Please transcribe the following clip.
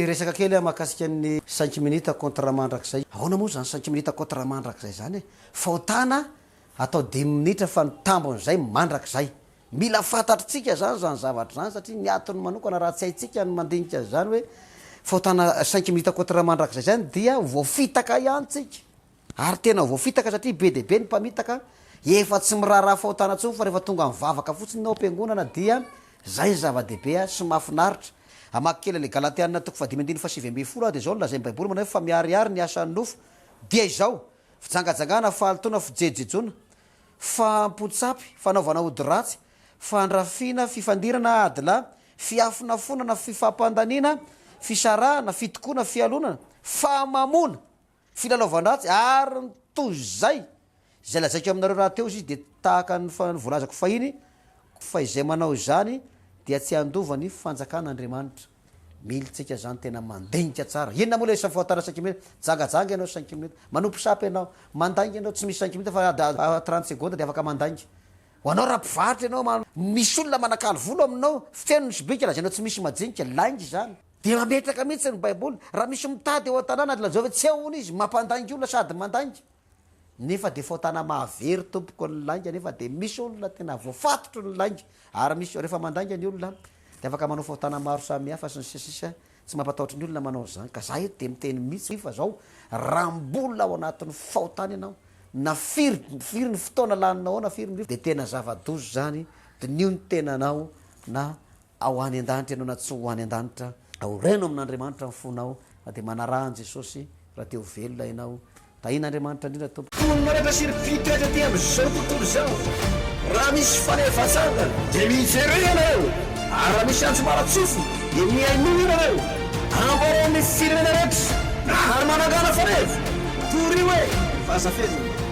resaka kely mahakasika ny 5 minutes contre mandrakzay ahoana moa zany 5 minutes contre mandrakzay zany fahotana atao 10 minitra fa nitambon'zay mandrakzay mila fantatritsika zany zany zavatra zany satria niatony manokana raha tsy haitsika ny mandinika zany hoe fahotana 5 minutes contre mandrakzay zany dia voafitaka ihanytsika ary tena voafitaka satria be de be ny mpamitaka efa tsy miraharaha fahotana tsony fa rehefa tonga mivavaka fotsiny nao ampiangonana dia zay zava-dehibe sy mahafinaritra amaky kely le galatiana toko 5:7 de zao lazay baiboly manao hoe fa miariary ny asan'ny nofo dia izao fijangajangana fahaltona fijejejona fampotsapy fanaovana ody ratsy fandrafina fifandirana adila fiafinafonana fifampandanina fisarahana fitokoana fialonana famamona filalaovandratsy ary nytozay zay lazaiko aminareo raha teo izy de tahaka ny volazako fahiny fa izay manao zany dia tsy andovany fanjakan'Andriamanitra militsika zany tena mandinika tsara inona moa le isa fahotana 5 minutes jangajanga ianao 5 minutes manompo sapy ianao mandainga ianao tsy misy 5 minutes fa 30 secondes de afaka mandainga ho anao raha mpivaritra ianao misy olona manakalo volo aminao feno ny sibika lazainao tsy misy majinika laingy zany de mametraka mihitsy ny baiboly raha misy mitady eo an-tanàna de lazao hoe tsy ahony izy mampandaingy olona sady mandaingy nefa de fahotana mahavery tompoko ny lainga nefa de misy olona tena voafatotro ny laingy ary misy rehefa mandainga ny olona de afaka manao fahotana maro samihafa sy ny sisisa tsy mampatahotra ny olona manao zany ka za eto de miteny mihitsy fa zao rambola ao anatin'ny fahotana ianao nafiry ny fotoana laninao nafiry de tena zava-dozo zany de nio ny tenanao na ao any an-danitra ianao na tsy ho any an-danitra aoreno amin'Andriamanitra ny fonao de manarahan Jesosy raha teo velona ianao tahin'Andriamanitra indrindra tompo maraka siripitoetra ty am'izao tontolo zao raha misy fanefatsanga de mijery ianareo ary raha misy antso maratsofo de miainoa ianareo ambarao ny firenena rehetra ary manangana fanevo tory hoe fazafezana